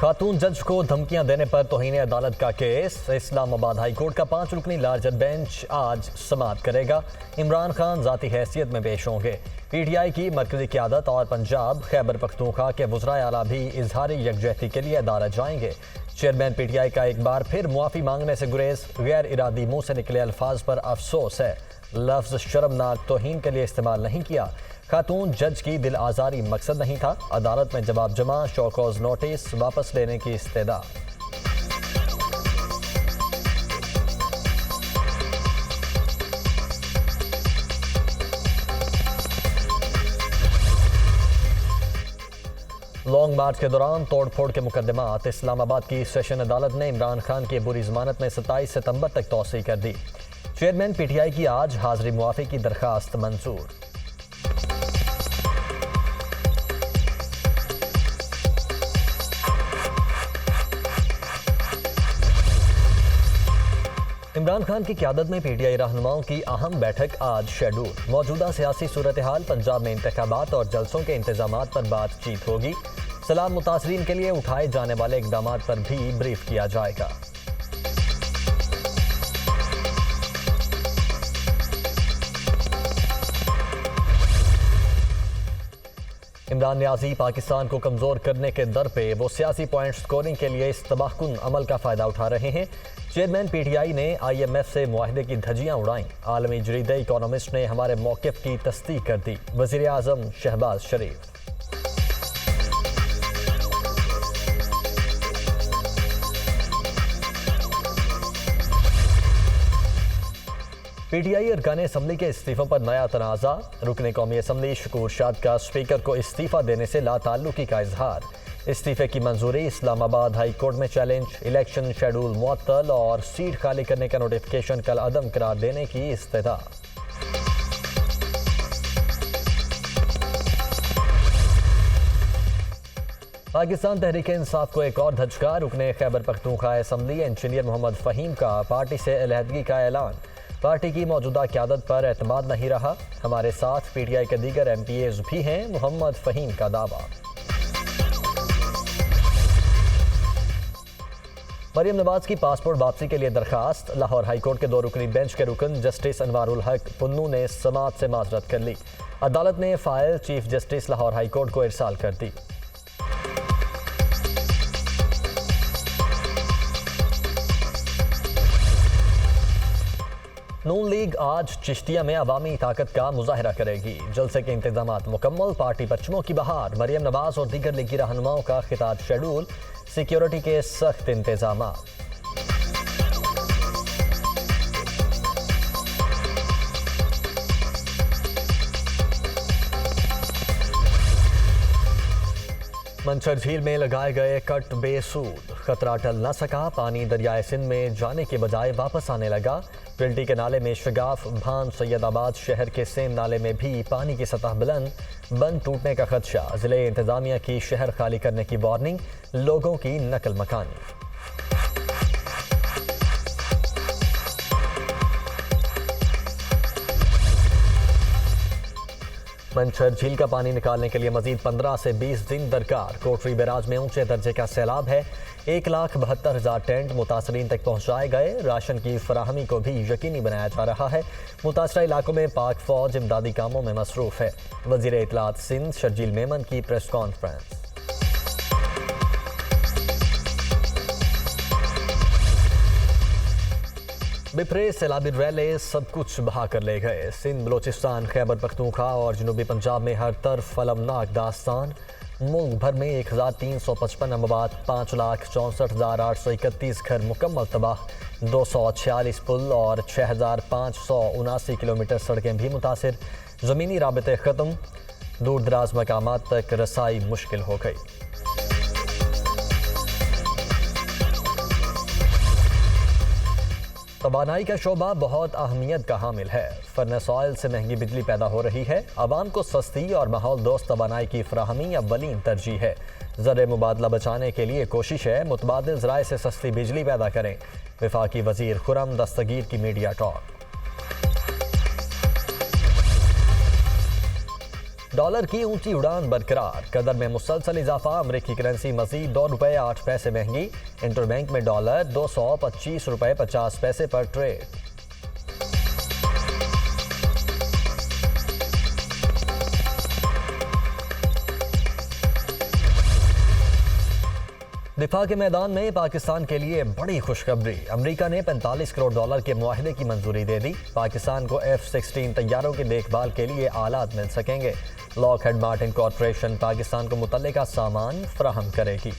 खातून जज को धमकियां देने पर तौहीन अदालत का केस। इस्लामाबाद हाई कोर्ट का 5 रुकनी लार्जर बेंच आज समाअत करेगा। इमरान खान जाती हैसियत में पेश होंगे। पीटीआई की मरकजी क़यादत और पंजाब खैबर पख्तूनख्वा के वज़राए आला भी इजहारी यकजहती के लिए अदालत जाएंगे। चेयरमैन पीटीआई का एक बार फिर मुआफ़ी मांगने से गुरेज। गैर इरादी मुंह से निकले अल्फाज पर अफसोस है। लफ्ज़ शर्मनाक तौहीन के लिए इस्तेमाल नहीं किया। खातून जज की दिल आज़ारी मकसद नहीं था। अदालत में जवाब जमा, शो कॉज नोटिस वापस लेने की इस्तेदा। लॉन्ग मार्च के दौरान तोड़फोड़ के मुकदमात। इस्लामाबाद की सेशन अदालत ने इमरान खान की बुरी जमानत में 27 सितंबर तक तौसी कर दी। चेयरमैन पीटीआई की आज हाजिरी मुआफ़ी की दरखास्त मंजूर। इमरान खान की क़यादत में पीटीआई रहनुमाओं की अहम बैठक आज शेड्यूल। मौजूदा सियासी सूरत हाल, पंजाब में इंतखाबात और जलसों के इंतजामात पर बातचीत होगी। सैलाब मुतासरीन के लिए उठाए जाने वाले इकदामात पर भी ब्रीफ किया जाएगा। इमरान नियाज़ी पाकिस्तान को कमज़ोर करने के दर पे वो सियासी पॉइंट स्कोरिंग के लिए इस तबाहकुन अमल का फ़ायदा उठा रहे हैं। चेयरमैन पीटीआई ने IMF से मुआहदे की धज्जियां उड़ाईं। आलमी जरीदे इकोनॉमिस्ट ने हमारे मौक़िफ़ की तस्दीक कर दी। वज़ीर आज़म शहबाज शरीफ। पीटीआई अरकान असम्बली के इस्तीफ़ों पर नया तनाज़ा। रुकने कौमी असम्बली शकूर शाद का स्पीकर को इस्तीफ़ा देने से लाताल्लुकी का इजहार। इस्तीफ़े की मंजूरी। इस्लामाबाद हाई कोर्ट में चैलेंज। इलेक्शन शेड्यूल मुअत्तल और सीट खाली करने का नोटिफिकेशन कल अदम करार देने की इस्तदा। पाकिस्तान तहरीक इंसाफ को एक और धचका। रुकने खैबर पख्तूनख्वा असम्बली इंजीनियर मोहम्मद फ़हीम का पार्टी से अलहदगी का ऐलान। पार्टी की मौजूदा क़यादत पर एतमाद नहीं रहा। हमारे साथ पीटीआई के दीगर MPAs भी हैं, मोहम्मद फ़हीम का दावा। मरियम नवाज की पासपोर्ट वापसी के लिए दरखास्त। लाहौर हाई कोर्ट के 2 रुकनी बेंच के रुकन जस्टिस अनवारुल हक पुन्नू ने समाअत से माजरत कर ली। अदालत ने file chief justice Lahore high court को इरसाल कर दी। नून लीग आज चिश्तिया में अवामी ताकत का मुजाहरा करेगी। जलसे के इंतजामात मुकम्मल। पार्टी परचमों की बहार। मरियम नवाज और दीगर लीगी रहनुमाओं का खिताब शेड्यूल। सिक्योरिटी के सख्त इंतजामात। मंछर झील में लगाए गए कट बेसूद। खतरा टल न सका। पानी दरियाए सिंध में जाने के बजाय वापस आने लगा। पिल्टी के नाले में शगाफ। भान सैयदाबाद शहर के सेम नाले में भी पानी की सतह बुलंद। बंद टूटने का खदशा। जिले इंतजामिया की शहर खाली करने की वार्निंग। लोगों की नकल मकानी। मंछर झील का पानी निकालने के लिए मजीद 15 से 20 दिन दरकार। कोटरी बैराज में ऊंचे दर्जे का सैलाब है। 1,72,000 टेंट मुतासरीन तक पहुंचाए गए। राशन की फराहमी को भी यकीनी बनाया जा रहा है। मुतासरा इलाकों में पाक फौज इमदादी कामों में मसरूफ है। वजीर इत्तलात सिंध शर्जील मेमन की प्रेस कॉन्फ्रेंस। बिफरे सैलाबी रैले सब कुछ बहा कर ले गए। सिंध, बलोचिस्तान, खैबर पख्तूनख्वा और जनूबी पंजाब में हर तरफ फलमनाक दास्तान। मुल्क भर में 1,355 अमवात, 5,64,831 घर मुकम्मल तबाह। 246 पुल और 6,579 किलोमीटर सड़कें भी मुतासिर। ज़मीनी राबते ख़त्म। दूर दराज मकामात तक रसाई मुश्किल हो गई। तवानाई का शोबा बहुत अहमियत का हामिल है। फर्नेस ऑयल से महंगी बिजली पैदा हो रही है। आवाम को सस्ती और माहौल दोस्त तवानाई की फराहमी अव्वलीन तरजीह है। ज़र मुबादला बचाने के लिए कोशिश है मुतबादिल ज़राए से सस्ती बिजली पैदा करें। वफाकी वज़ीर खुर्रम दस्तगीर की मीडिया टॉक। डॉलर की ऊंची उड़ान बरकरार, कदर में मुसलसल इजाफा, अमेरिकी करेंसी मजीद ₹2.08 महंगी, इंटरबैंक में डॉलर ₹225.50 पर ट्रेड। दिफा के मैदान में पाकिस्तान के लिए बड़ी खुशखबरी, अमेरिका ने $45 करोड़ के मुआहदे की मंजूरी दे दी। पाकिस्तान को F-16 तैयारों की देखभाल के लिए आलात मिल सकेंगे। लॉकहीड मार्टिन कॉर्पोरेशन पाकिस्तान को मुतल्लिका सामान फराहम करेगी।